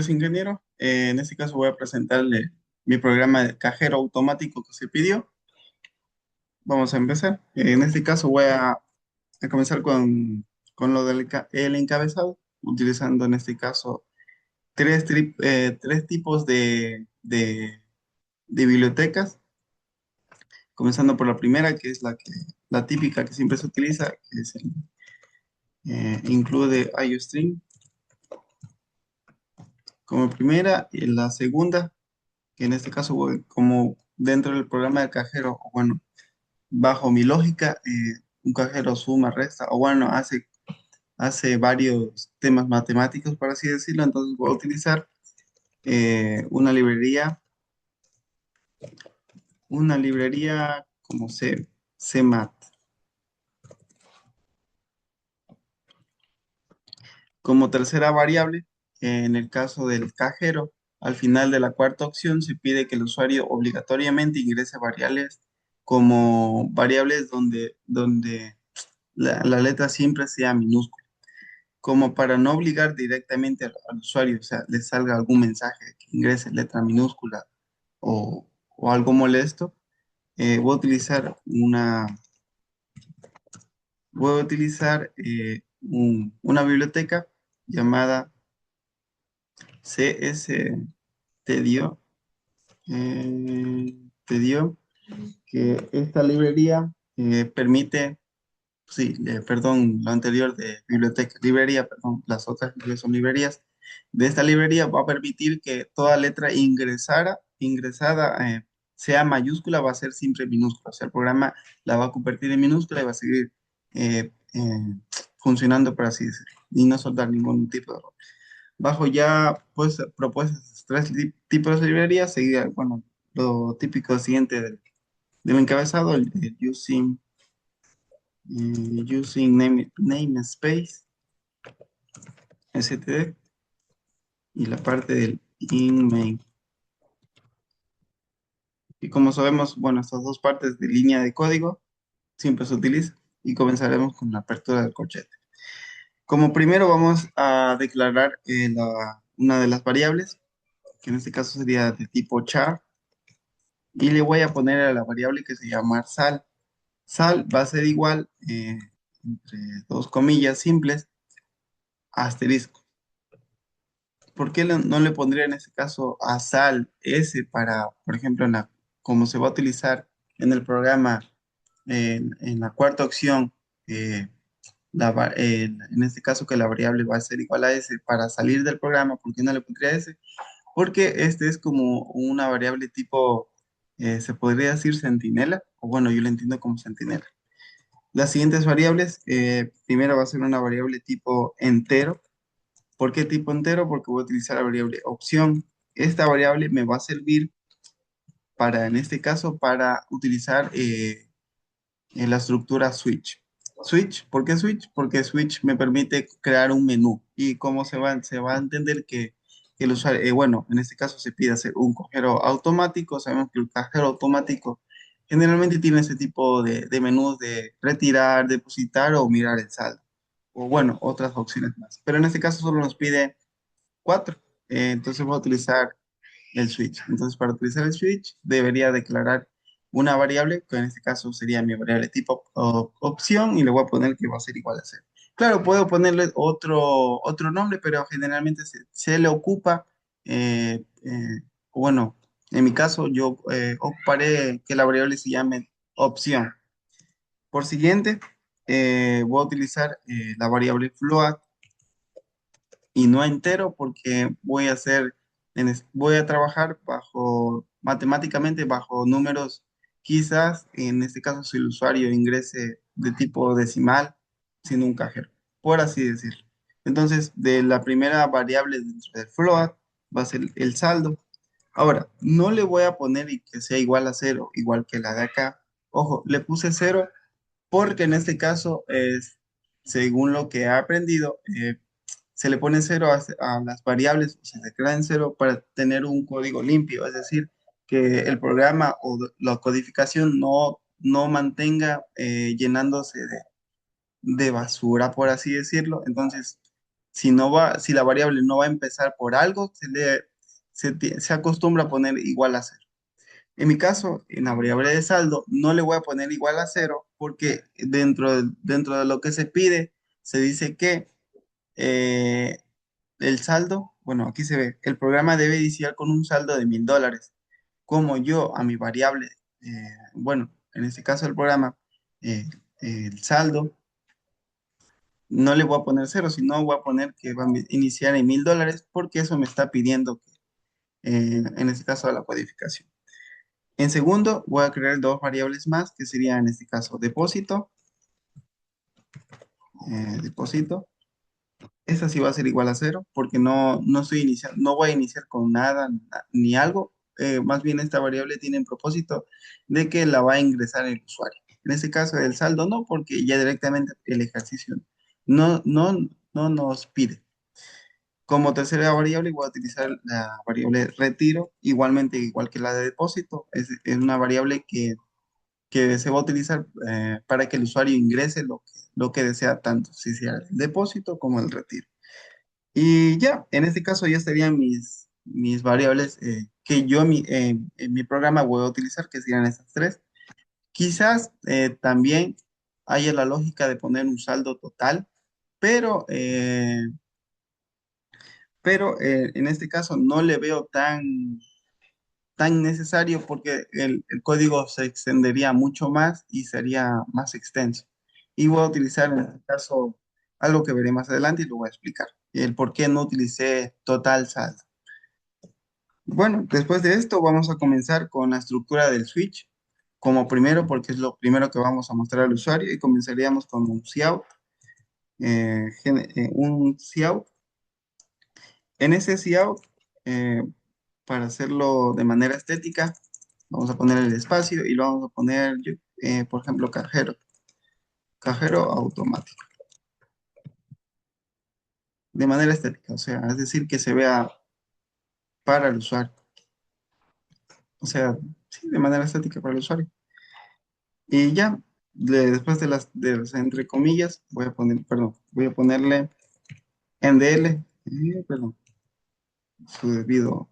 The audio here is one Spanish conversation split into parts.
Soy ingeniero. En este caso voy a presentarle mi programa de cajero automático que se pidió. Vamos a empezar. En este caso voy a comenzar con lo del el encabezado, utilizando en este caso tres tipos de bibliotecas. Comenzando por la primera, que es la típica que siempre se utiliza, que es include IOStream como primera, y la segunda, que en este caso como dentro del programa de cajero, o bueno, bajo mi lógica, un cajero suma, resta, o bueno, hace varios temas matemáticos, por así decirlo. Entonces voy a utilizar una librería como CMAT. Como tercera variable, en el caso del cajero, al final de la cuarta opción se pide que el usuario obligatoriamente ingrese variables como variables donde la letra siempre sea minúscula, como para no obligar directamente al usuario, o sea, le salga algún mensaje que ingrese letra minúscula o algo molesto. Voy a utilizar una biblioteca llamada CSTDIO. Te dio que esta librería permite, sí, perdón, lo anterior de biblioteca, librería, perdón, las otras que son librerías. De esta librería va a permitir que toda letra ingresada sea mayúscula, va a ser siempre minúscula. O sea, el programa la va a convertir en minúscula y va a seguir funcionando, por así decirlo, y no soltar ningún tipo de error. Bajo ya pues propuestas tipos de librerías, seguida, bueno, lo típico siguiente del encabezado, el using namespace, std, y la parte del in main. Y como sabemos, bueno, estas dos partes de línea de código siempre se utilizan, y comenzaremos con la apertura del corchete. Como primero vamos a declarar una de las variables, que en este caso sería de tipo char, y le voy a poner a la variable que se llama sal. Sal va a ser igual, entre dos comillas simples, asterisco. ¿Por qué no le pondría en este caso a sal S para, por ejemplo, como se va a utilizar en el programa, en la cuarta opción, eh, en este caso que la variable va a ser igual a S para salir del programa? ¿Por qué no le pondría S? Porque este es como una variable tipo, se podría decir centinela, o bueno, yo lo entiendo como centinela. Las siguientes variables, primero va a ser una variable tipo entero. ¿Por qué tipo entero? Porque voy a utilizar la variable opción. Esta variable me va a servir para, en este caso, para utilizar en la estructura switch. Switch, ¿por qué switch? Porque switch me permite crear un menú. Y cómo se va a entender que el usuario, bueno, en este caso se pide hacer un cajero automático. Sabemos que el cajero automático generalmente tiene ese tipo de menús de retirar, depositar o mirar el saldo. O bueno, otras opciones más. Pero en este caso solo nos pide cuatro. Entonces voy a utilizar el switch. Entonces, para utilizar el switch, debería declarar una variable, que en este caso sería mi variable tipo opción, y le voy a poner que va a ser igual a cero. Claro, puedo ponerle otro nombre, pero generalmente se le ocupa, bueno, en mi caso yo ocuparé que la variable se llame opción. Por siguiente, voy a utilizar la variable float y no entero, porque voy a trabajar matemáticamente bajo números. Quizás en este caso, si el usuario ingrese de tipo decimal, sin un cajero, por así decirlo. Entonces, de la primera variable dentro del float va a ser el saldo. Ahora, no le voy a poner y que sea igual a cero, igual que la de acá. Ojo, le puse cero porque en este caso es, según lo que he aprendido, se le pone cero a las variables, o se declara en cero para tener un código limpio, es decir, que el programa o la codificación no mantenga llenándose de basura, por así decirlo. Entonces, si la variable no va a empezar por algo, se acostumbra a poner igual a cero. En mi caso, en la variable de saldo, no le voy a poner igual a cero porque dentro de lo que se pide, se dice que eh, el saldo, bueno, aquí se ve, el programa debe iniciar con un saldo de $1000. Como yo a mi variable, bueno, en este caso el programa, eh, el saldo, no le voy a poner cero, sino voy a poner que va a iniciar en $1000 porque eso me está pidiendo, en este caso, la codificación. En segundo, voy a crear dos variables más, que sería en este caso depósito, depósito. Esta sí va a ser igual a cero, porque no estoy iniciando, no voy a iniciar con nada ni algo. Más bien esta variable tiene el propósito de que la va a ingresar el usuario. En este caso el saldo no, porque ya directamente el ejercicio no, no, no nos pide. Como tercera variable voy a utilizar la variable retiro, igualmente igual que la de depósito. Es una variable que se va a utilizar para que el usuario ingrese lo que desea, tanto si sea el depósito como el retiro. Y ya, en este caso ya estarían mis variables que yo en mi programa voy a utilizar, que serían estas tres. Quizás también haya la lógica de poner un saldo total, pero, eh, pero en este caso no le veo tan necesario porque el código se extendería mucho más y sería más extenso. Y voy a utilizar en este caso algo que veré más adelante y lo voy a explicar. El por qué no utilicé total saldo. Bueno, después de esto vamos a comenzar con la estructura del switch. Como primero, porque es lo primero que vamos a mostrar al usuario y comenzaríamos con un cout, un cout. En ese cout, eh, para hacerlo de manera estética, vamos a poner el espacio y lo vamos a poner, por ejemplo, cajero automático, de manera estética, o sea, es decir, que se vea para el usuario, o sea, sí, de manera estética para el usuario. Y ya, después de las entre comillas, voy a poner, perdón, voy a ponerle NDL, perdón, su debido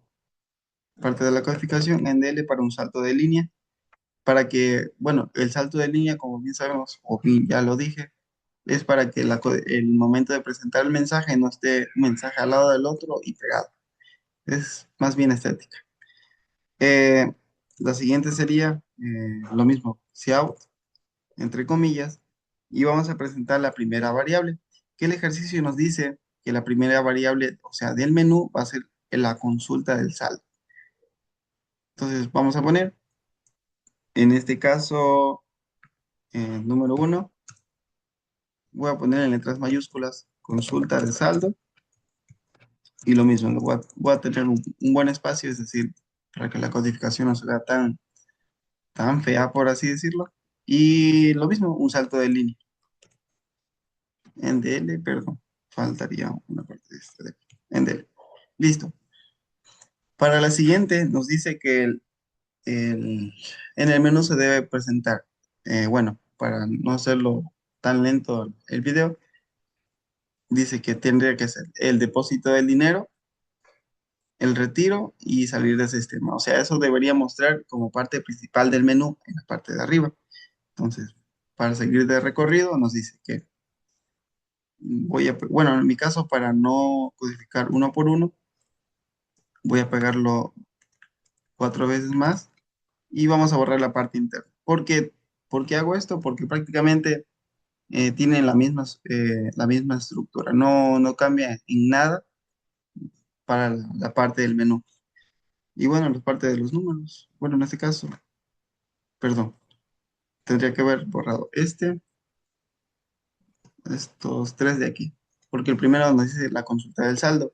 parte de la codificación, NDL para un salto de línea, para que, bueno, el salto de línea, como bien sabemos, o bien ya lo dije, es para que el momento de presentar el mensaje no esté un mensaje al lado del otro y pegado. Es más bien estética. Eh, la siguiente sería lo mismo, cout, entre comillas, y vamos a presentar la primera variable, que el ejercicio nos dice que la primera variable, o sea, del menú, va a ser la consulta del saldo. Entonces, vamos a poner, en este caso, número uno, voy a poner en letras mayúsculas consulta de saldo, y lo mismo, voy a tener un buen espacio, es decir, para que la codificación no se vea tan fea, por así decirlo. Y lo mismo, un salto de línea. En DL, perdón, faltaría una parte de este de aquí. En DL. Listo. Para la siguiente nos dice que en el menú se debe presentar, bueno, para no hacerlo tan lento el video, dice que tendría que ser el depósito del dinero, el retiro y salir del sistema. O sea, eso debería mostrar como parte principal del menú en la parte de arriba. Entonces, para seguir de recorrido, nos dice que bueno, en mi caso, para no codificar uno por uno, voy a pegarlo 4 veces más y vamos a borrar la parte interna. ¿Por qué hago esto? Porque prácticamente tienen la misma estructura. No cambia en nada para la parte del menú. Y bueno, la parte de los números. Bueno, en este caso, perdón, tendría que haber borrado estos tres de aquí. Porque el primero nos dice la consulta del saldo.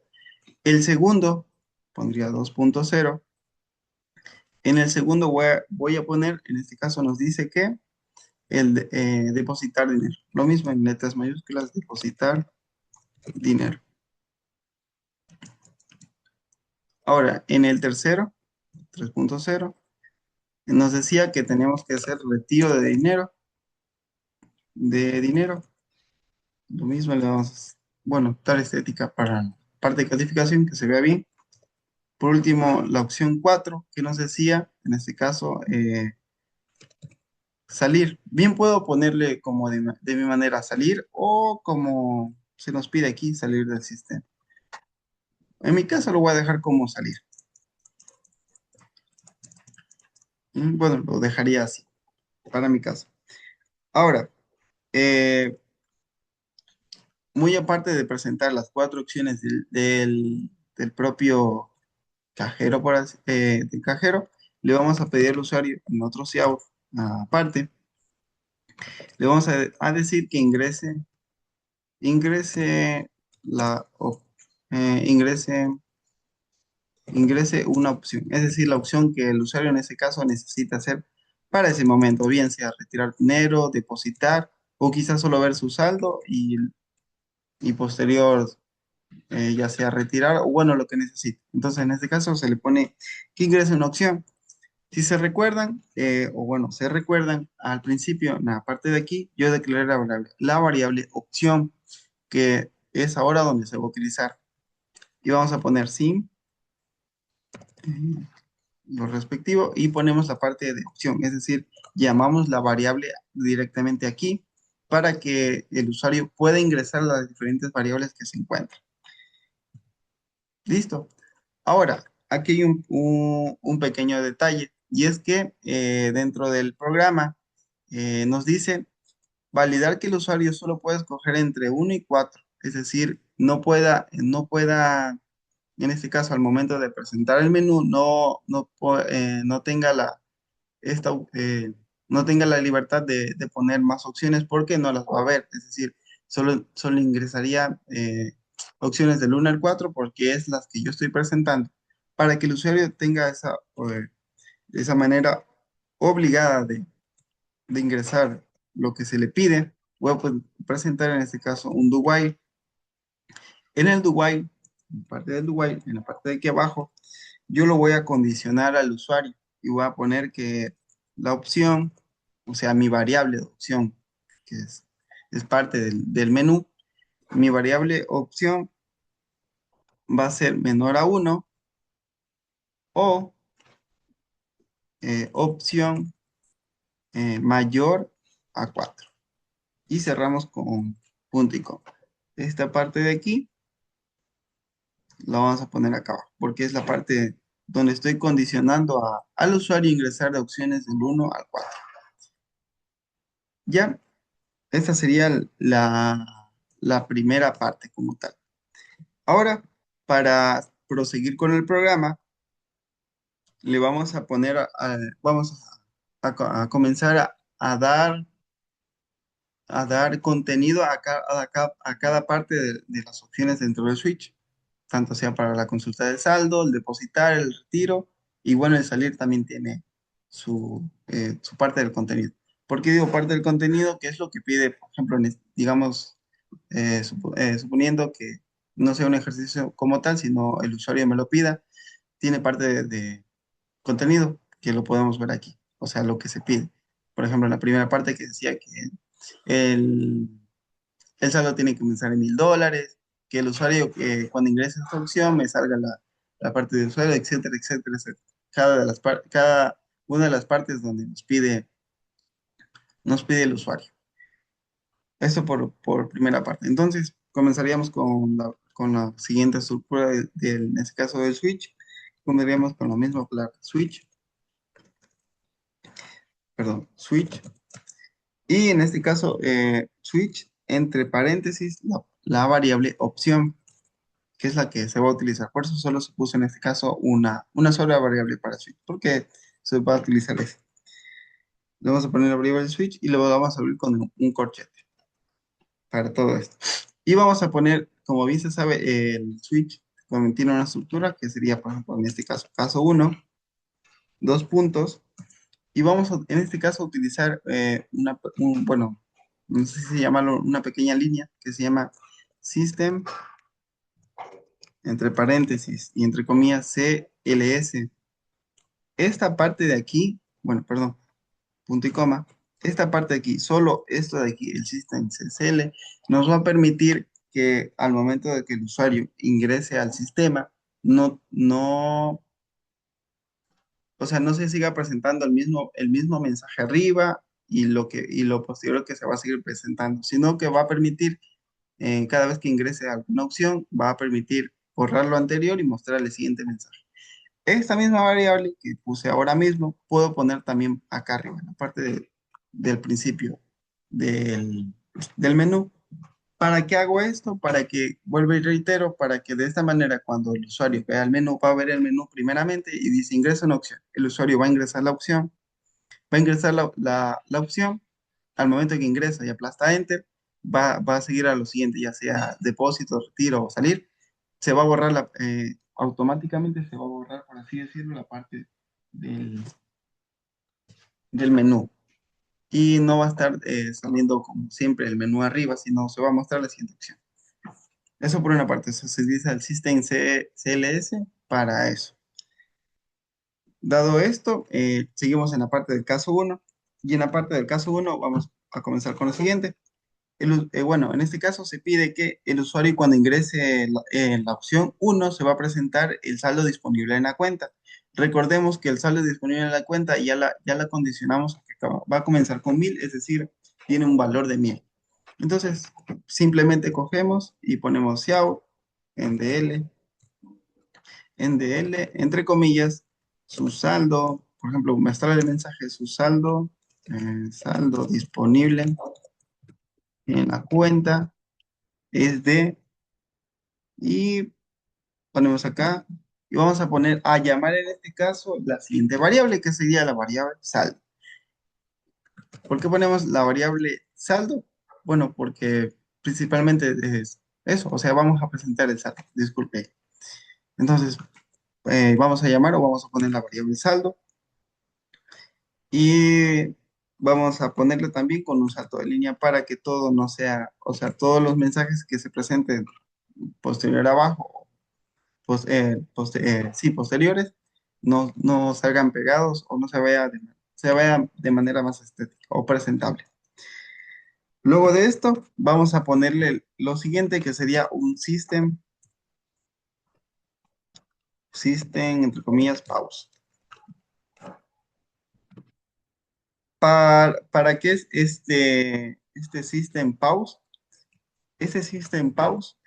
El segundo pondría 2.0. En el segundo voy a poner, en este caso nos dice que depositar dinero. Lo mismo en letras mayúsculas, depositar dinero. Ahora, en el tercero, 3.0, nos decía que tenemos que hacer retiro de dinero. Lo mismo bueno, tal estética para la parte de codificación que se vea bien. Por último, la opción 4 que nos decía, en este caso, salir. Bien puedo ponerle como de mi manera salir o como se nos pide aquí, salir del sistema. En mi caso lo voy a dejar como salir. Bueno, lo dejaría así, para mi caso. Ahora, eh, muy aparte de presentar las cuatro opciones del propio cajero, del cajero, le vamos a pedir al usuario en otro SEO aparte, le vamos a decir que ingrese la, op- ingrese una opción, es decir, la opción que el usuario en ese caso necesita hacer para ese momento, bien sea retirar dinero, depositar o quizás solo ver su saldo y posterior, ya sea retirar o bueno, lo que necesite. Entonces, en este caso se le pone que ingrese una opción. Si se recuerdan, o bueno, se recuerdan, al principio, en la parte de aquí, yo declaré la variable opción, que es ahora donde se va a utilizar. Y vamos a poner sin lo respectivo y ponemos la parte de opción, es decir, llamamos la variable directamente aquí para que el usuario pueda ingresar las diferentes variables que se encuentran. Listo. Ahora, aquí hay un pequeño detalle y es que dentro del programa nos dice validar que el usuario solo puede escoger entre uno y 4, es decir, no pueda en este caso, al momento de presentar el menú, no tenga esta, eh, no tenga la libertad de poner más opciones porque no las va a ver. Es decir, solo ingresaría opciones del 1 al 4 porque es las que yo estoy presentando. Para que el usuario tenga esa manera obligada de ingresar lo que se le pide, voy a presentar en este caso un do while. En el do while, en parte del do while, en la parte de aquí abajo, yo lo voy a condicionar al usuario y voy a poner que la opción, o sea, mi variable de opción, que es parte del menú, mi variable opción va a ser menor a uno o opción mayor a 4. Y cerramos con punto y coma. Esta parte de aquí la vamos a poner acá abajo, porque es la parte donde estoy condicionando al usuario a ingresar de opciones del 1 al 4. Ya, esta sería la primera parte como tal. Ahora, para proseguir con el programa, le vamos a poner, vamos a comenzar a dar contenido a cada parte de las opciones dentro del switch, tanto sea para la consulta del saldo, el depositar, el retiro, y bueno, el salir también tiene su parte del contenido. ¿Por qué digo parte del contenido? ¿Qué es lo que pide, por ejemplo, digamos, suponiendo que no sea un ejercicio como tal, sino el usuario me lo pida, tiene parte de contenido que lo podemos ver aquí, o sea, lo que se pide. Por ejemplo, en la primera parte que decía que el, el saldo tiene que comenzar en $1000, que el usuario cuando ingrese a esta opción me salga la parte de usuario, etcétera, etcétera, etcétera. Cada una de las partes donde nos pide el usuario. Eso por primera parte. Entonces, comenzaríamos con la siguiente estructura, en este caso del switch. Comenzaríamos con la misma palabra, switch, perdón, switch. Y en este caso, switch, entre paréntesis, la variable opción, que es la que se va a utilizar. Por eso solo se puso en este caso una sola variable para switch, porque se va a utilizar ese. Le vamos a poner la variable switch y luego vamos a abrir con un corchete para todo esto. Y vamos a poner, como bien se sabe, el switch tiene una estructura que sería, por ejemplo, en este caso 1, 2 puntos, y vamos en este caso a utilizar bueno, no sé si llamarlo una pequeña línea que se llama system, entre paréntesis y entre comillas CLS. Esta parte de aquí, bueno, perdón, punto y coma, esta parte de aquí, solo esto de aquí, el system CSL, nos va a permitir que al momento de que el usuario ingrese al sistema, o sea, no se siga presentando el mismo mensaje arriba y lo posterior que se va a seguir presentando, sino que va a permitir, cada vez que ingrese a alguna opción, va a permitir borrar lo anterior y mostrar el siguiente mensaje. Esta misma variable que puse ahora mismo, puedo poner también acá arriba, en la parte del principio del menú. ¿Para qué hago esto? Para que, vuelvo y reitero, para que de esta manera cuando el usuario vea el menú, va a ver el menú primeramente y dice ingresa una opción. El usuario va a ingresar la opción, va a ingresar la opción, al momento que ingresa y aplasta Enter, va a seguir a lo siguiente, ya sea depósito, retiro o salir. Se va a borrar automáticamente se va a borrar, por así decirlo, la parte del, del menú. Y no va a estar saliendo como siempre el menú arriba, sino se va a mostrar la siguiente opción. Eso por una parte, eso se utiliza el System CLS para eso. Dado esto, seguimos en la parte del caso uno. Y en la parte del caso uno vamos a comenzar con lo siguiente. Bueno, en este caso se pide que el usuario cuando ingrese en la opción uno se va a presentar el saldo disponible en la cuenta. Recordemos que el saldo disponible en la cuenta ya la condicionamos a que va a comenzar con 1000, es decir, tiene un valor de 1000. Entonces, simplemente cogemos y ponemos SIAO, NDL, NDL, entre comillas, su saldo, por ejemplo, mostrar el mensaje, su saldo disponible en la cuenta es de, y ponemos acá, y vamos a poner, a llamar en este caso la siguiente variable, que sería la variable saldo. ¿Por qué ponemos la variable saldo? Bueno, porque principalmente es eso, o sea, vamos a presentar el saldo, disculpe. Entonces, vamos a llamar o vamos a poner la variable saldo y vamos a ponerle también con un salto de línea para que todo no sea, o sea, todos los mensajes que se presenten posterior abajo, sí, posteriores, no salgan pegados o no se vea de manera más estética o presentable. Luego de esto, vamos a ponerle lo siguiente que sería un system, entre comillas, pause. ¿Para qué es este system pause? Ese system pause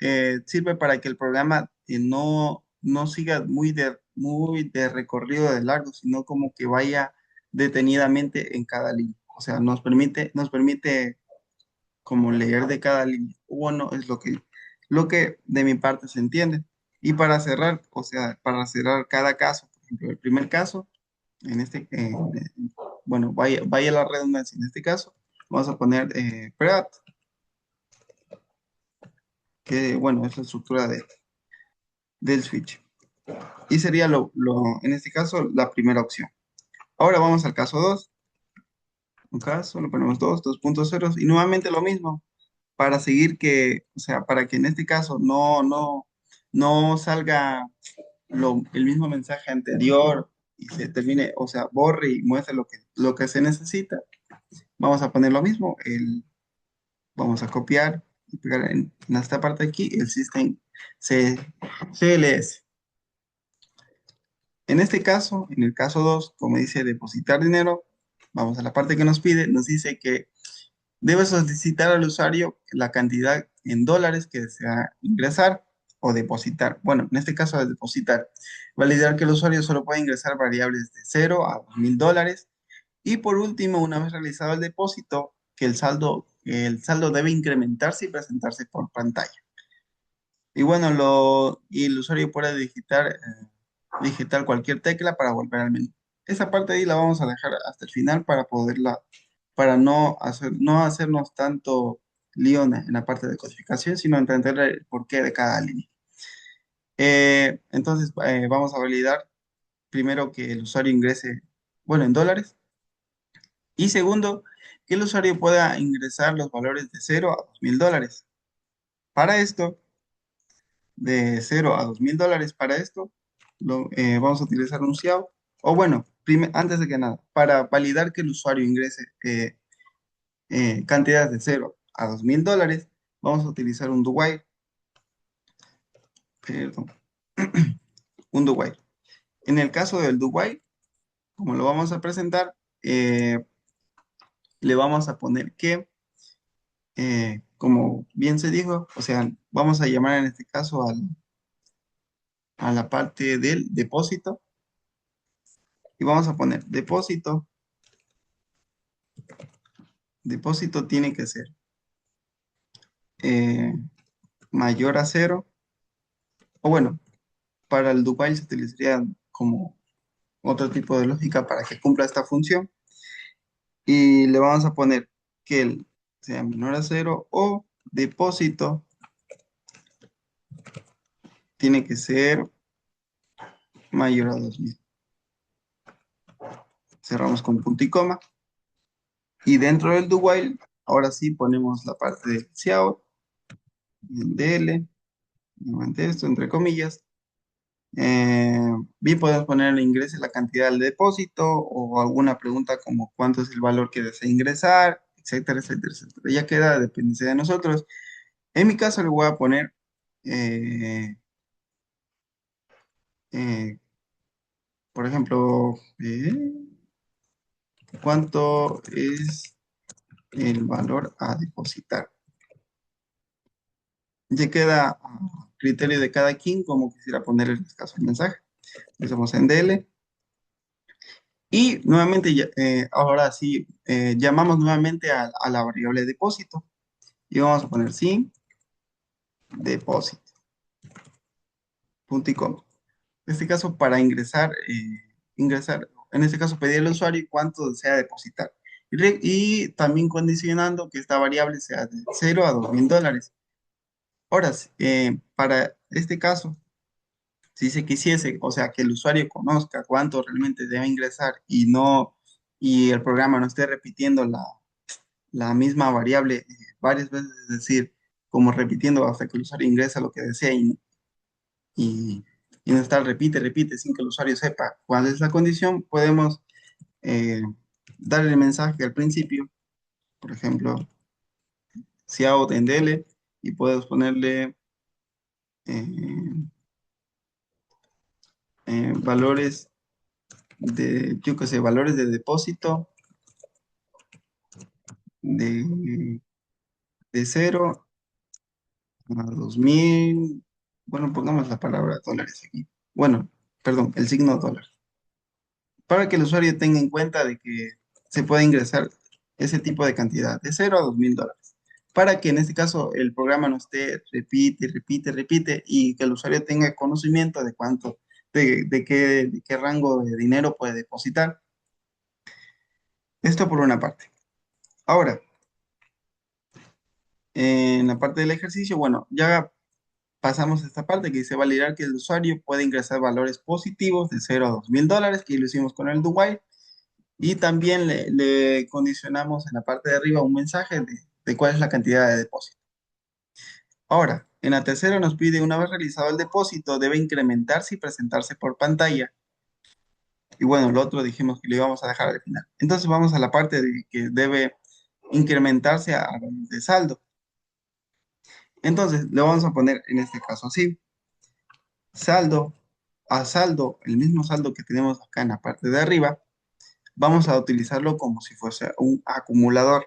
sirve para que el programa no siga muy de recorrido de largo, sino como que vaya detenidamente en cada línea. O sea, nos permite como leer de cada línea. Bueno, es lo que de mi parte se entiende. Y para cerrar, o sea, para cerrar cada caso, por ejemplo, el primer caso, bueno, vaya la redundancia, en este caso, vamos a poner preat, que bueno, es la estructura del switch. Y sería en este caso, la primera opción. Ahora vamos al caso 2. Un caso, le ponemos 2.0 y nuevamente lo mismo, para seguir o sea, para que en este caso no salga el mismo mensaje anterior y se termine, o sea, borre y muestre lo que se necesita. Vamos a poner lo mismo, vamos a copiar y pegar en esta parte aquí el system CLS. En este caso, en el caso 2, como dice depositar dinero, vamos a la parte que nos pide, nos dice que debe solicitar al usuario la cantidad en dólares que desea ingresar o depositar. Bueno, en este caso es depositar. Validar que el usuario solo puede ingresar variables de 0 a $2000. Y por último, una vez realizado el depósito, que el saldo debe incrementarse y presentarse por pantalla. Y bueno, y el usuario puede digitar cualquier tecla para volver al menú. Esa parte ahí la vamos a dejar hasta el final para no hacernos tanto lío en la parte de codificación, sino entender el porqué de cada línea. Entonces, vamos a validar primero que el usuario ingrese, bueno, en dólares. Y segundo, que el usuario pueda ingresar los valores de 0 a $2000. Para esto, de 0 a $2000, para esto, vamos a utilizar un SIAO. O bueno, antes de que nada, para validar que el usuario ingrese cantidades de 0 a $2000, vamos a utilizar un do while. perdón, un do while. En el caso del do while, como lo vamos a presentar, le vamos a poner que, como bien se dijo, o sea, vamos a llamar en este caso a la parte del depósito y vamos a poner depósito. Depósito tiene que ser eh, mayor a cero, o bueno, para el do while se utilizaría como otro tipo de lógica para que cumpla esta función y le vamos a poner que el sea menor a cero o depósito tiene que ser mayor a 2000. Cerramos con punto y coma. Y dentro del do while, ahora sí ponemos la parte del cout, DL, nuevamente esto entre comillas. Bien, podemos poner el ingreso, la cantidad del depósito o alguna pregunta como cuánto es el valor que desea ingresar, etcétera, etcétera, etcétera. Ya queda, dependencia de nosotros. En mi caso le voy a poner, eh, eh, por ejemplo, cuánto es el valor a depositar. Ya queda a criterio de cada quien como quisiera poner en este caso el mensaje. Empezamos en DL. Y nuevamente, ahora sí, llamamos nuevamente a la variable depósito. Y vamos a poner sí, depósito, punto y coma. En este caso, para ingresar, en este caso, pedir al usuario cuánto desea depositar. Y también condicionando que esta variable sea de 0 a $2000. Ahora, para este caso, si se quisiese, o sea, que el usuario conozca cuánto realmente debe ingresar y no, y el programa no esté repitiendo la misma variable varias veces, es decir, como repitiendo hasta que el usuario ingresa lo que desea y, y no estar repite, repite sin que el usuario sepa cuál es la condición, podemos eh, darle el mensaje al principio, por ejemplo, cout en DL y puedes ponerle eh, valores yo qué sé, valores de depósito de, de 0 a 2000, bueno, pongamos la palabra dólares aquí. Bueno, perdón, el signo dólar. Para que el usuario tenga en cuenta de que se puede ingresar ese tipo de cantidad, de 0 a $2000. Para que en este caso el programa no esté repite, repite, repite y que el usuario tenga conocimiento de cuánto, de qué rango de dinero puede depositar. Esto por una parte. Ahora, en la parte del ejercicio, bueno, ya pasamos a esta parte que dice validar que el usuario puede ingresar valores positivos de 0 a $2000, que lo hicimos con el do while. Y también le condicionamos en la parte de arriba un mensaje de cuál es la cantidad de depósito. Ahora, en la tercera nos pide, una vez realizado el depósito, debe incrementarse y presentarse por pantalla. Y bueno, lo otro dijimos que lo íbamos a dejar al final. Entonces vamos a la parte de que debe incrementarse a de saldo. Entonces le vamos a poner en este caso así, saldo a saldo, el mismo saldo que tenemos acá en la parte de arriba, vamos a utilizarlo como si fuese un acumulador.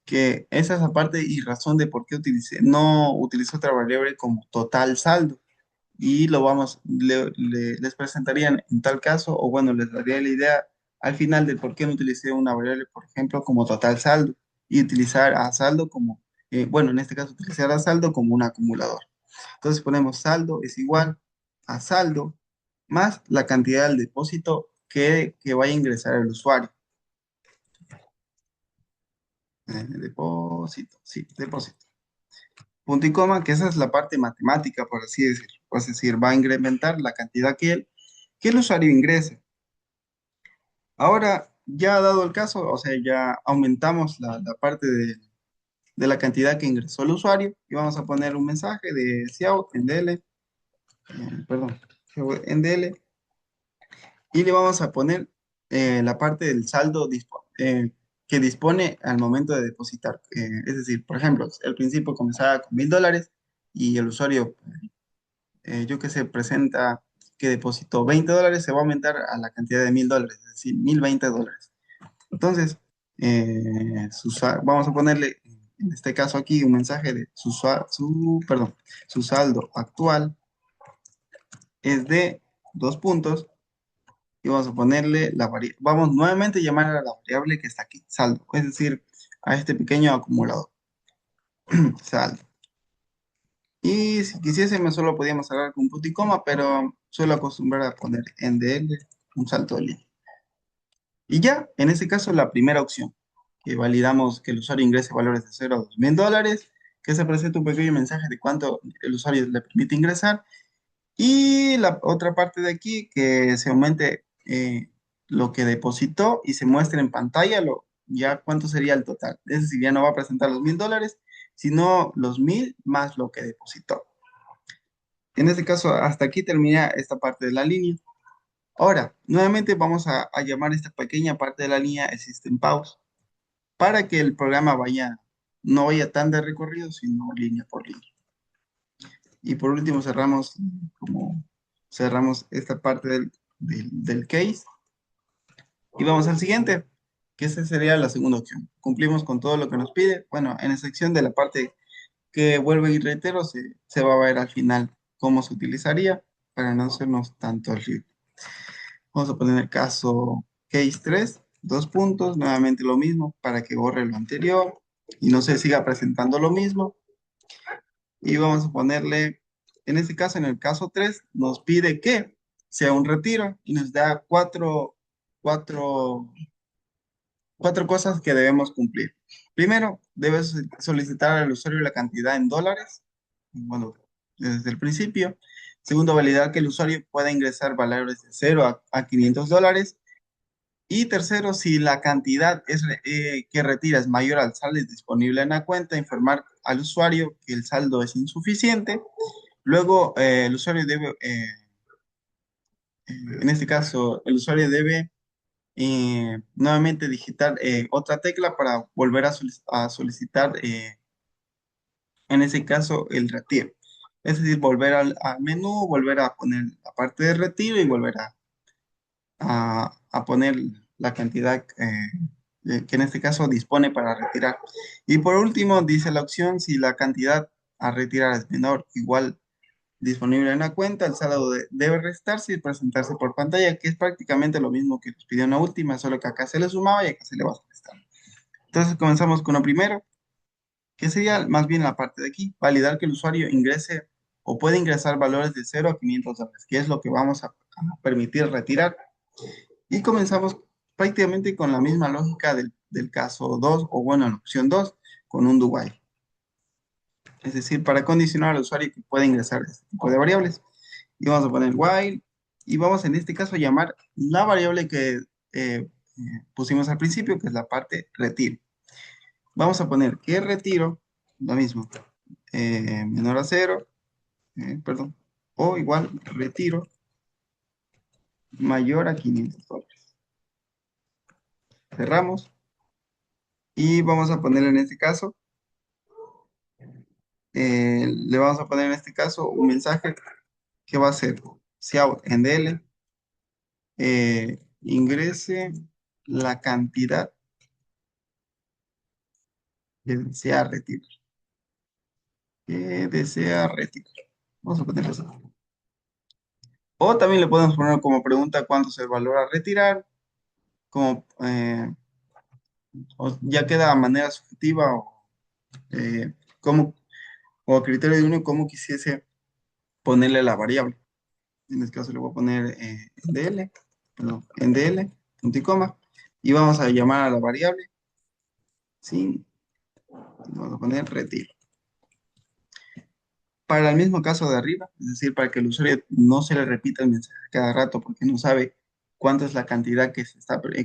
Que esa es la parte y razón de por qué no utilicé otra variable como total saldo. Y lo vamos, les presentarían en tal caso, o bueno, les daría la idea al final de por qué no utilicé una variable, por ejemplo, como total saldo y utilizar a saldo como, bueno, en este caso utilizar a saldo como un acumulador. Entonces ponemos saldo es igual a saldo más la cantidad del depósito que vaya a ingresar el usuario. Depósito, sí, depósito. Punto y coma, que esa es la parte matemática, por así decirlo. Es decir, va a incrementar la cantidad que el usuario ingrese. Ahora, ya dado el caso, o sea, ya aumentamos la parte de la cantidad que ingresó el usuario y vamos a poner un mensaje de cout en DL, perdón, cout en DL, y le vamos a poner la parte del saldo que dispone al momento de depositar. Es decir, por ejemplo, el principio comenzaba con $1000 y el usuario, yo que se presenta que depositó $20, se va a aumentar a la cantidad de $1000, es decir, $1020. Entonces, vamos a ponerle, en este caso aquí, un mensaje de perdón, su saldo actual es de 2 puntos y vamos a ponerle la variable. Vamos nuevamente a llamar a la variable que está aquí, saldo, es decir, a este pequeño acumulador, saldo. Y si quisiésemos, solo podíamos cerrar con punto y coma, pero suelo acostumbrar a poner en DL un salto de línea. Y ya, en ese caso, la primera opción, que validamos que el usuario ingrese valores de $0 a $2000, que se presente un pequeño mensaje de cuánto el usuario le permite ingresar. Y la otra parte de aquí, que se aumente lo que depositó y se muestre en pantalla ya cuánto sería el total. Es decir, ya no va a presentar los $1000, sino los 1000 más lo que depositó. En este caso, hasta aquí termina esta parte de la línea. Ahora, nuevamente vamos a llamar esta pequeña parte de la línea el System Pause para que el programa no vaya tan de recorrido, sino línea por línea. Y por último cerramos esta parte del case y vamos al siguiente, que esa sería la segunda opción. Cumplimos con todo lo que nos pide. Bueno, en la sección de la parte que vuelvo y reitero, se va a ver al final cómo se utilizaría para no hacernos tanto el ritmo. Vamos a poner el caso case 3, 2 puntos, nuevamente lo mismo para que borre lo anterior y no se siga presentando lo mismo. Y vamos a ponerle, en este caso, en el caso 3 nos pide que sea un retiro y nos da cuatro, cuatro cosas que debemos cumplir. Primero, debes solicitar al usuario la cantidad en dólares, bueno, desde el principio. Segundo, validar que el usuario pueda ingresar valores de 0 a $500. Y tercero, si la cantidad que retira es mayor al saldo disponible en la cuenta, informar al usuario que el saldo es insuficiente. Luego, el usuario debe, en este caso, el usuario debe nuevamente digitar otra tecla para volver a solicitar, en ese caso, el retiro. Es decir, volver al menú, volver a poner la parte de retiro y volver a poner la cantidad que en este caso dispone para retirar. Y por último, dice la opción, si la cantidad a retirar es menor o igual disponible en la cuenta, el saldo debe restarse y presentarse por pantalla, que es prácticamente lo mismo que nos pidió en la última, solo que acá se le sumaba y acá se le va a restar. Entonces comenzamos con lo primero, que sería más bien la parte de aquí, validar que el usuario ingrese o puede ingresar valores de 0 a $500, que es lo que vamos a permitir retirar. Y comenzamos prácticamente con la misma lógica del caso 2 o bueno, la opción 2 con un do while. Es decir, para condicionar al usuario que pueda ingresar este tipo de variables. Y vamos a poner while y vamos en este caso a llamar la variable que pusimos al principio, que es la parte retiro. Vamos a poner que retiro, lo mismo, menor a 0, perdón, o igual retiro mayor a $500. Cerramos y vamos a poner en este caso, le vamos a poner en este caso un mensaje que va a ser cout en DL, ingrese la cantidad que desea retirar. Que desea retirar. Vamos a ponerlo así. O también le podemos poner como pregunta cuánto se valora retirar, como ya queda a manera subjetiva eh, como, o a criterio de uno cómo quisiese ponerle la variable. En este caso le voy a poner en DL, perdón, en DL, punto y coma, y vamos a llamar a la variable, sí, vamos a poner retiro. Para el mismo caso de arriba, es decir, para que el usuario no se le repita el mensaje cada rato porque no sabe cuánto es la cantidad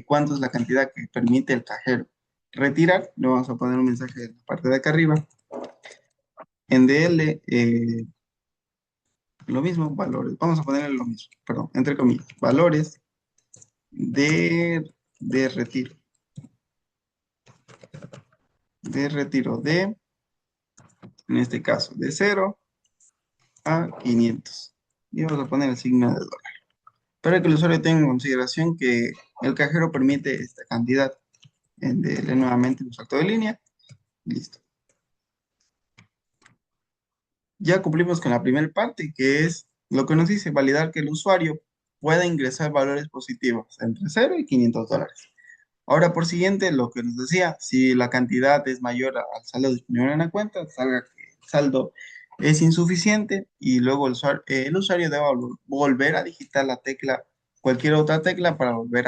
cuánto es la cantidad que permite el cajero retirar, le vamos a poner un mensaje en la parte de acá arriba. En DL, lo mismo, valores, vamos a ponerle lo mismo, perdón, entre comillas, valores de retiro, en este caso de 0 a 500. Y vamos a poner el signo de dólar. Para que el usuario tenga en consideración que el cajero permite esta cantidad. Dele nuevamente un salto de línea. Listo. Ya cumplimos con la primera parte, que es lo que nos dice validar que el usuario pueda ingresar valores positivos entre 0 y 500 dólares. Ahora, por siguiente, lo que nos decía, si la cantidad es mayor al saldo disponible en la cuenta, salga que el saldo es insuficiente y luego el usuario debe volver a digitar la tecla, cualquier otra tecla para volver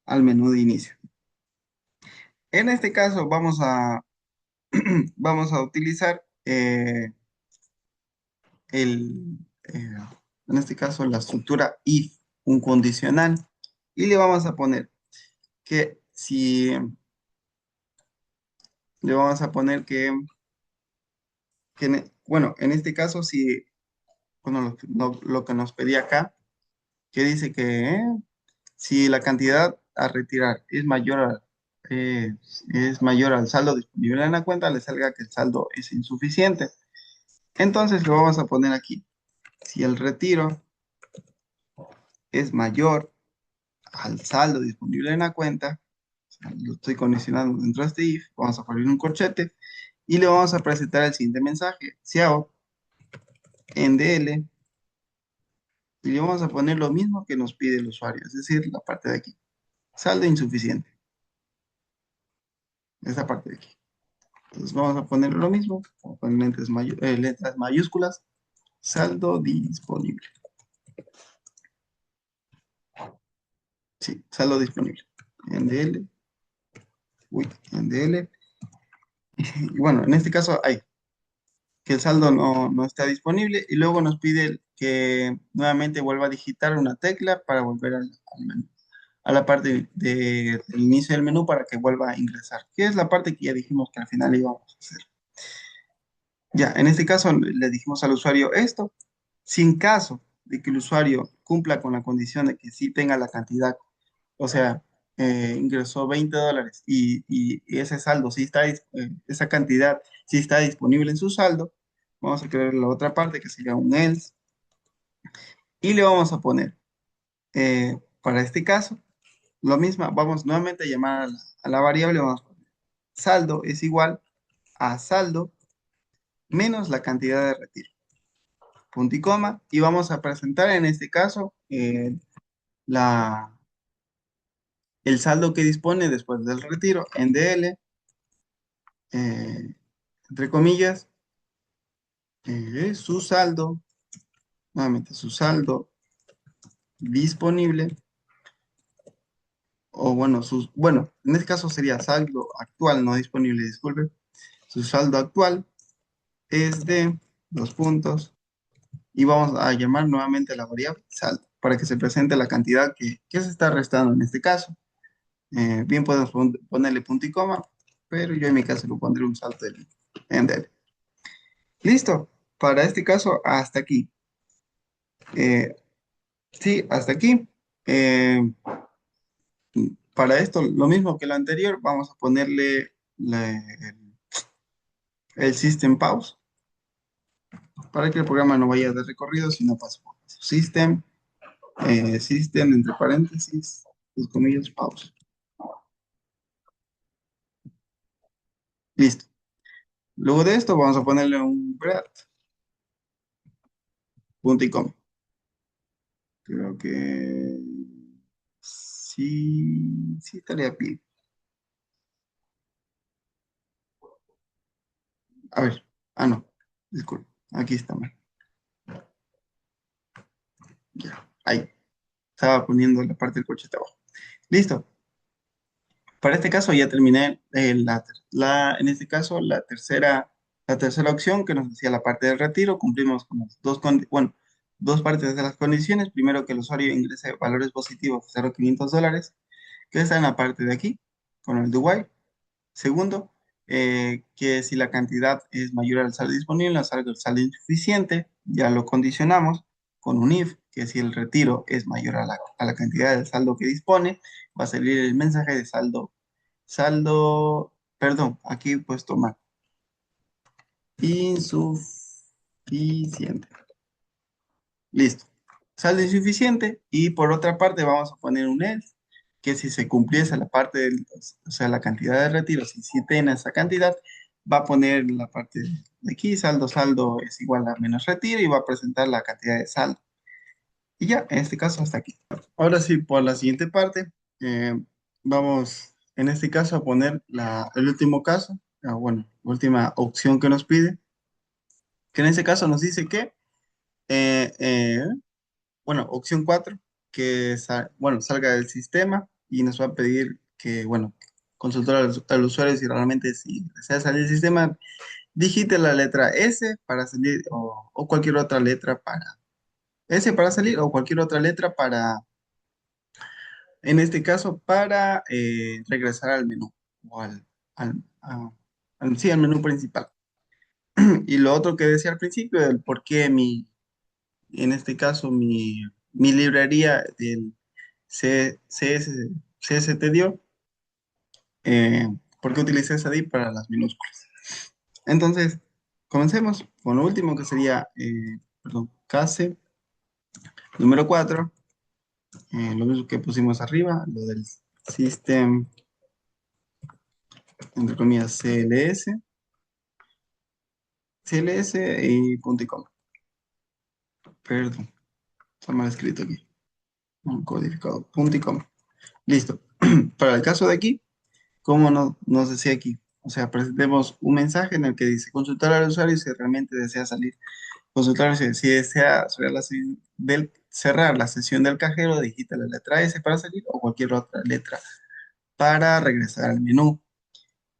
al menú de inicio. En este caso, vamos a utilizar eh, en este caso, la estructura if, un condicional, y le vamos a poner que si, le vamos a poner bueno, en este caso, si, bueno, lo que nos pedía acá, que dice que si la cantidad a retirar eh, es mayor al saldo disponible en la cuenta, le salga que el saldo es insuficiente. Entonces lo vamos a poner aquí. Si el retiro es mayor al saldo disponible en la cuenta, o sea, lo estoy condicionando dentro de este if, vamos a poner un corchete y le vamos a presentar el siguiente mensaje, SIAO, en DL, y le vamos a poner lo mismo que nos pide el usuario, es decir, la parte de aquí, saldo insuficiente, esta parte de aquí. Entonces vamos a poner lo mismo, vamos a poner letras mayúsculas, saldo disponible. Sí, saldo disponible. En DL, en DL. Y bueno, en este caso hay que el saldo no está disponible y luego nos pide que nuevamente vuelva a digitar una tecla para volver al menú, a la parte del inicio del menú para que vuelva a ingresar, que es la parte que ya dijimos que al final íbamos a hacer. Ya, en este caso le dijimos al usuario esto, sin caso de que el usuario cumpla con la condición de que sí tenga la cantidad, o sea, ingresó 20 dólares y ese saldo, sí está, esa cantidad sí está disponible en su saldo, vamos a crear la otra parte que sería un else y le vamos a poner, para este caso, lo mismo, vamos nuevamente a llamar a la variable, vamos a poner saldo es igual a saldo menos la cantidad de retiro, punto y coma, y vamos a presentar en este caso la, el saldo que dispone después del retiro en DL, entre comillas, su saldo, nuevamente su saldo disponible, o bueno, bueno, en este caso sería saldo actual, no disponible, disculpe, su saldo actual es de 2 puntos, y vamos a llamar nuevamente a la variable saldo, para que se presente la cantidad que se está restando en este caso. Bien podemos ponerle punto y coma, pero yo en mi caso lo pondré un salto de en del. Listo, para este caso hasta aquí. Eh, sí, hasta aquí. Eh, para esto, lo mismo que lo anterior, vamos a ponerle el System Pause para que el programa no vaya de recorrido, sino pase por System, System entre paréntesis, los comillas, Pause. Listo. Luego de esto, vamos a ponerle un breath, punto y coma. Creo que sí, sí estaría bien. A ver, no, disculpe, aquí está mal. Ya, ahí. Estaba poniendo la parte del corchete abajo. Listo. Para este caso ya terminé en este caso la tercera opción que nos decía la parte del retiro. Cumplimos con las bueno, dos partes de las condiciones. Primero, que el usuario ingrese valores positivos de 0 a 500 dólares, que está en la parte de aquí, con el do while. Segundo, que si la cantidad es mayor al saldo disponible, o saldo el saldo insuficiente, ya lo condicionamos con un if, que si el retiro es mayor a la cantidad del saldo que dispone, va a salir el mensaje de perdón, aquí he puesto mal, insuficiente. Listo. Saldo insuficiente y por otra parte vamos a poner un else, que si se cumpliese la parte del, o sea, la cantidad de retiros, y si tiene esa cantidad, va a poner la parte de aquí, saldo es igual a menos retiro y va a presentar la cantidad de saldo. Y ya, en este caso hasta aquí. Ahora sí, por la siguiente parte, vamos en este caso a poner el último caso, bueno, última opción que nos pide, que en este caso nos dice que eh, eh, bueno, opción 4 que bueno, salga del sistema y nos va a pedir que, bueno, consultar al usuario si realmente si desea salir del sistema, digite la letra S para salir o cualquier otra letra para S para salir o cualquier otra letra para, en este caso, para regresar al menú o sí, al menú principal. Y lo otro que decía al principio, el por qué en este caso, mi librería del CS te dio, eh, por qué utilicé esa div para las minúsculas. Entonces, comencemos con lo último que sería, perdón, case número 4, lo mismo que pusimos arriba, lo del system, entre comillas, CLS y punto y coma. Perdón, está mal escrito aquí. Un codificado, punto y coma. Listo. Para el caso de aquí, como nos decía aquí. O sea, presentemos un mensaje en el que dice consultar al usuario si realmente desea salir. Consultar si desea cerrar la sesión del cajero, digita la letra S para salir o cualquier otra letra para regresar al menú.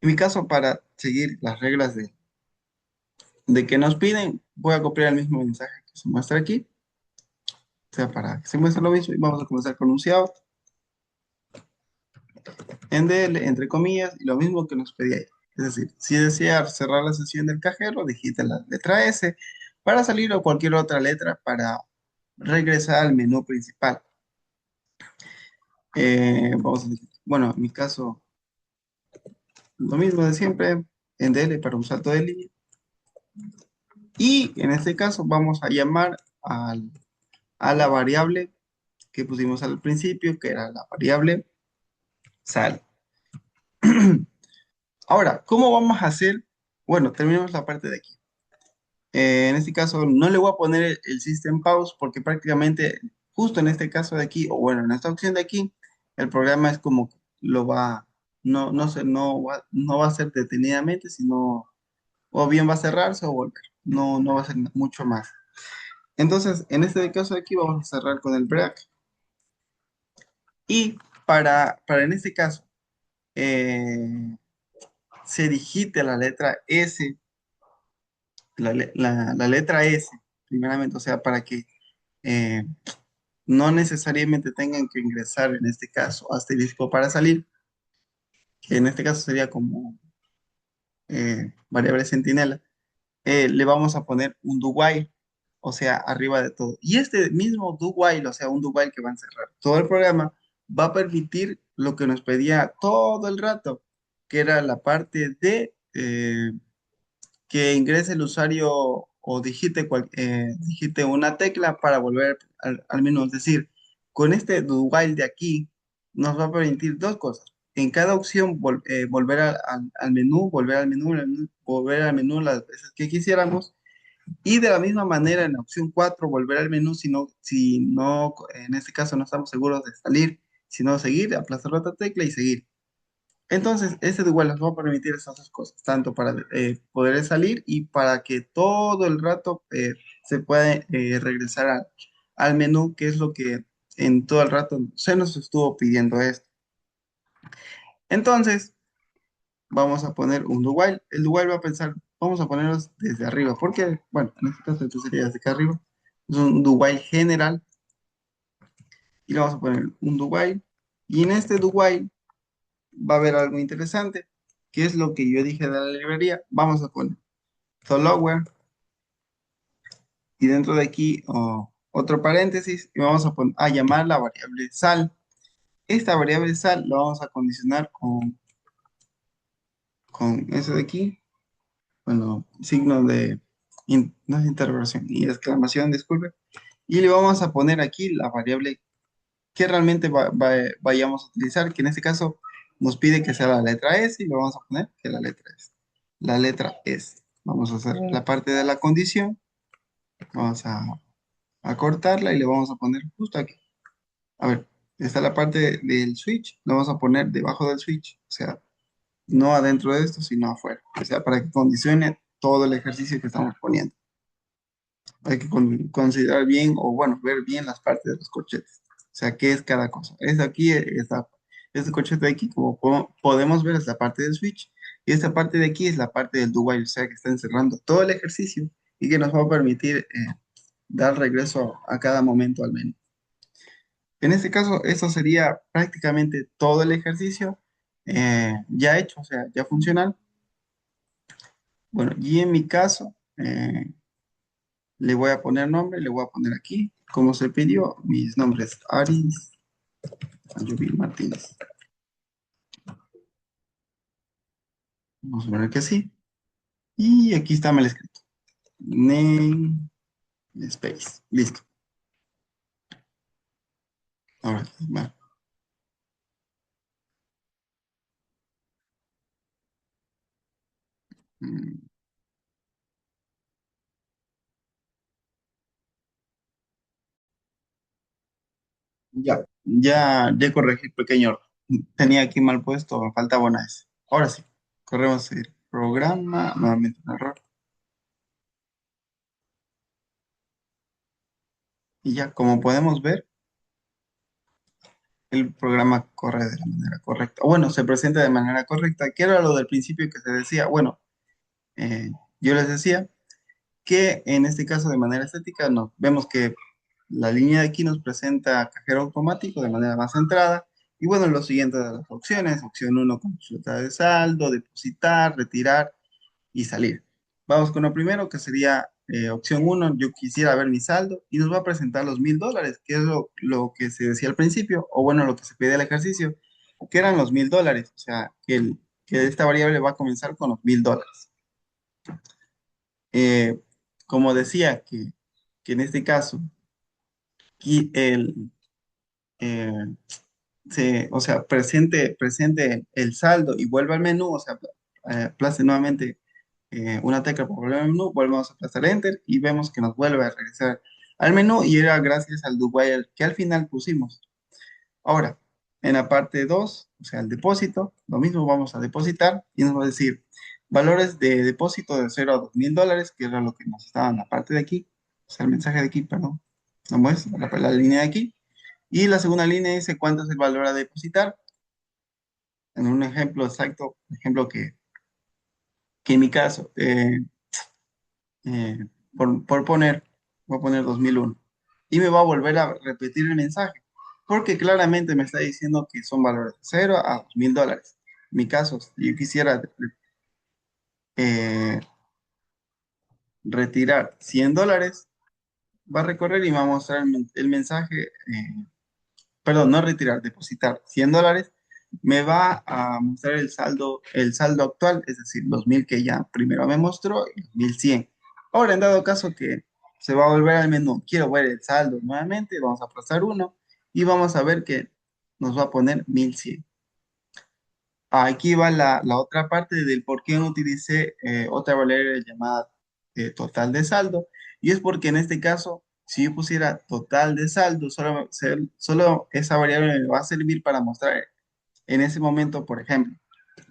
En mi caso, para seguir las reglas de que nos piden, voy a copiar el mismo mensaje que se muestra aquí. O sea, para que se muestre lo mismo y vamos a comenzar con un cout en DL, entre comillas, y lo mismo que nos pedía ahí. Es decir, si desea cerrar la sesión del cajero, digita la letra S para salir o cualquier otra letra para regresar al menú principal. Vamos a decir, bueno, en mi caso, lo mismo de siempre, en DL para un salto de línea. Y en este caso vamos a llamar a la variable que pusimos al principio, que era la variable sal. Ahora, ¿cómo vamos a hacer? Bueno, terminamos la parte de aquí. En este caso no le voy a poner el System Pause porque prácticamente justo en este caso de aquí, o bueno, en esta opción de aquí, el programa es como lo va, no va a ser detenidamente, sino o bien va a cerrarse o volver. No va a ser mucho más. Entonces, en este caso de aquí vamos a cerrar con el break. Y para en este caso, eh, se digite la letra S, la letra S, primeramente, o sea, para que eh, no necesariamente tengan que ingresar en este caso asterisco para salir, que en este caso sería como variable centinela, le vamos a poner un do while, o sea, arriba de todo. Y este mismo do while, o sea, un do while que va a encerrar todo el programa, va a permitir lo que nos pedía todo el rato, que era la parte de que ingrese el usuario o digite una tecla para volver al menú. Es decir, con este do while de aquí nos va a permitir dos cosas. En cada opción volver al menú, volver al menú las veces que quisiéramos. Y de la misma manera en la opción 4 volver al menú si no, en este caso no estamos seguros de salir, sino seguir, aplastar otra tecla y seguir. Entonces, este igual nos va a permitir esas dos cosas, tanto para poder salir y para que todo el rato se pueda regresar al menú, que es lo que en todo el rato se nos estuvo pidiendo esto. Entonces, vamos a poner un do while. El do while va a pensar, vamos a ponerlos desde arriba, porque, bueno, en este caso esto sería desde acá arriba. Es un do while general y le vamos a poner un do while. Y en este do while va a haber algo interesante, que es lo que yo dije de la librería. Vamos a poner lower y dentro de aquí otro paréntesis y vamos a llamar la variable sal. Esta variable sal lo vamos a condicionar con eso de aquí, bueno, signo de, no es interrogación y exclamación, disculpe, y le vamos a poner aquí la variable que realmente vayamos a utilizar, que en este caso nos pide que sea la letra S y le vamos a poner que la letra S. La letra S. Vamos a hacer la parte de la condición, vamos a cortarla y le vamos a poner justo aquí. A ver, está la parte del switch, lo vamos a poner debajo del switch, o sea, no adentro de esto, sino afuera, o sea, para que condicione todo el ejercicio que estamos poniendo. Hay que considerar bien o bueno, ver bien las partes de los corchetes. O sea, qué es cada cosa. Es aquí, este corchete de aquí, como podemos ver, es la parte del switch. Y esta parte de aquí es la parte del do while, o sea, que está encerrando todo el ejercicio y que nos va a permitir dar regreso a cada momento al menú. En este caso, esto sería prácticamente todo el ejercicio ya hecho, o sea, ya funcional. Bueno, y en mi caso, le voy a poner nombre, le voy a poner aquí, como se pidió, mis nombres Aris Ayubi Martínez. Vamos a poner que sí. Y aquí está mal escrito. Name space. Listo. Ahora, va. Mm, ya corregí el pequeño error. Tenía aquí mal puesto, me faltaba una S. Ahora sí, corremos el programa, nuevamente un error. Y ya, como podemos ver, el programa corre de la manera correcta. O bueno, se presenta de manera correcta, que era lo del principio que se decía. Bueno, yo les decía que en este caso de manera estética vemos que la línea de aquí nos presenta cajero automático de manera más centrada y bueno, lo siguiente de las opciones, opción uno consulta de saldo, depositar, retirar y salir. Vamos con lo primero que sería opción uno yo quisiera ver mi saldo y nos va a presentar los $1000, que es lo que se decía al principio, o bueno, lo que se pide al ejercicio, que eran los $1000, o sea, que esta variable va a comenzar con los $1000. Eh, como decía, que en este caso, aquí eh, o sea, presente el saldo y vuelve al menú, o sea, aplace nuevamente una tecla para volver al menú, volvemos a aplastar Enter y vemos que nos vuelve a regresar al menú y era gracias al do while que al final pusimos. Ahora, en la parte 2 o sea, el depósito, lo mismo vamos a depositar y nos va a decir valores de depósito de $0 a $2000, que era lo que nos estaba en la parte de aquí, o sea, el mensaje de aquí, perdón, no muestra la línea de aquí. Y la segunda línea dice cuánto es el valor a depositar. En un ejemplo exacto, ejemplo que en mi caso, eh, por poner, voy a poner 2001 y me va a volver a repetir el mensaje, porque claramente me está diciendo que son valores de $0 a $2000. En mi caso, si yo quisiera eh, retirar $100, va a recorrer y me va a mostrar el mensaje, perdón, no retirar, depositar $100, me va a mostrar el saldo actual, es decir, los 1000 que ya primero me mostró y los 1100. Ahora, en dado caso que se va a volver al menú, quiero ver el saldo nuevamente, vamos a pasar uno y vamos a ver que nos va a poner 1100. Aquí va la otra parte del por qué no utilicé otra variable llamada total de saldo. Y es porque en este caso, si yo pusiera total de saldo, solo esa variable me va a servir para mostrar en ese momento, por ejemplo,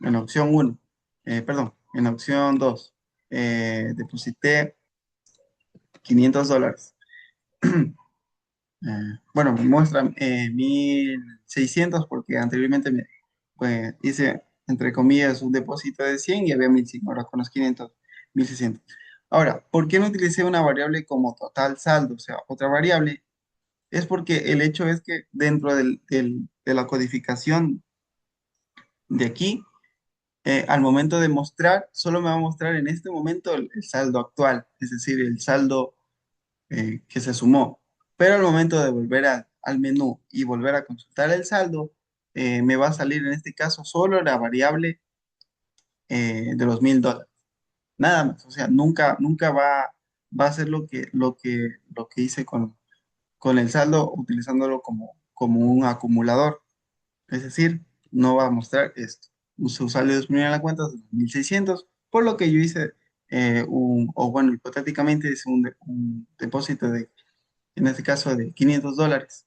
en opción uno perdón, en opción 2 deposité $500. Bueno, me muestra 1600 porque anteriormente pues, hice, entre comillas, un depósito de 100 y había 1100. Ahora con los 500, 1600. Ahora, ¿por qué no utilicé una variable como total saldo? O sea, otra variable. Es porque el hecho es que dentro de la codificación de aquí, al momento de mostrar, solo me va a mostrar en este momento el saldo actual, es decir, el saldo que se sumó. Pero al momento de volver al menú y volver a consultar el saldo, me va a salir en este caso solo la variable de los $1000. Nada más, o sea, nunca va a ser lo que hice con el saldo utilizándolo como un acumulador. Es decir, no va a mostrar esto. Su saldo disponible en la cuenta es de 1.600, por lo que yo hice o bueno, hipotéticamente hice un depósito en este caso, de $500.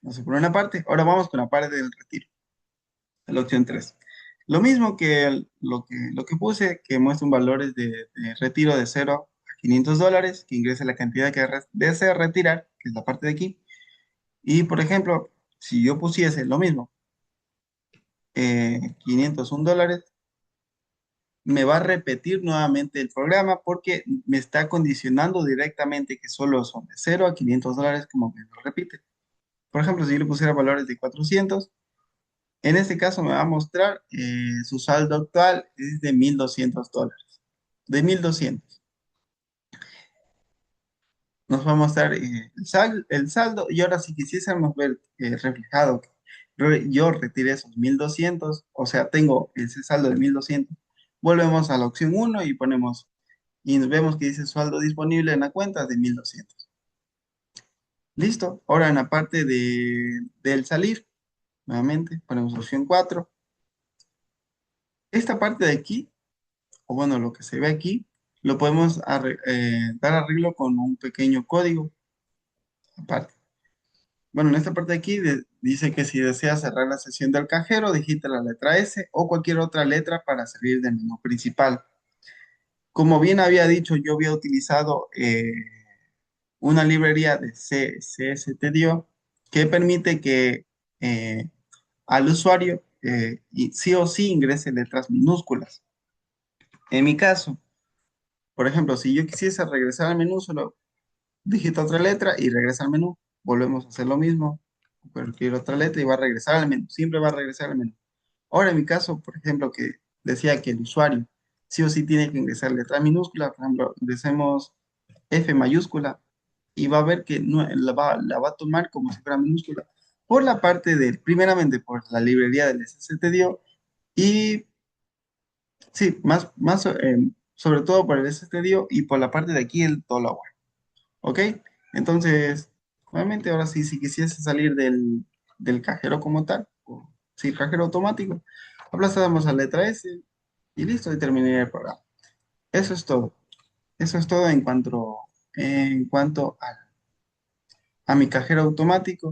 No sé, por una parte. Ahora vamos con la parte del retiro, la opción 3. Lo mismo que lo que puse, que muestra un valor de retiro de 0 a $500, que ingrese la cantidad que desea retirar, que es la parte de aquí. Y, por ejemplo, si yo pusiese lo mismo, $501, me va a repetir nuevamente el programa porque me está condicionando directamente que solo son de 0 a $500 como me lo repite. Por ejemplo, si yo le pusiera valores de 400, en este caso me va a mostrar su saldo actual es de $1.200. De 1.200. Nos va a mostrar el saldo, y ahora si quisiésemos ver reflejado que yo retiré esos 1.200, o sea, tengo ese saldo de 1.200, volvemos a la opción uno y ponemos, y vemos que dice saldo disponible en la cuenta de 1.200. Listo. Ahora en la parte del salir, nuevamente ponemos opción 4. Esta parte de aquí, o bueno, lo que se ve aquí, lo podemos dar arreglo con un pequeño código aparte. Bueno, en esta parte de aquí dice que si desea cerrar la sesión del cajero, digita la letra S o cualquier otra letra para salir del menú principal. Como bien había dicho, yo había utilizado una librería de CSS que permite que al usuario sí o sí ingrese letras minúsculas. En mi caso, por ejemplo, si yo quisiese regresar al menú, solo digita otra letra y regresa al menú. Volvemos a hacer lo mismo, cualquier otra letra y va a regresar al menú. Siempre va a regresar al menú. Ahora, en mi caso, por ejemplo, que decía que el usuario sí o sí tiene que ingresar letra minúscula, por ejemplo, ingresemos F mayúscula y va a ver que la va a tomar como si fuera minúscula por la parte primeramente por la librería del SSTDIO y sí, sobre todo por el SSTDIO y por la parte de aquí el $. ¿Ok? Entonces, nuevamente, ahora sí, si quisiese salir del cajero como tal, o sí, cajero automático, aplastamos a la letra S y listo, y terminé el programa. Eso es todo. Eso es todo en cuanto a mi cajero automático.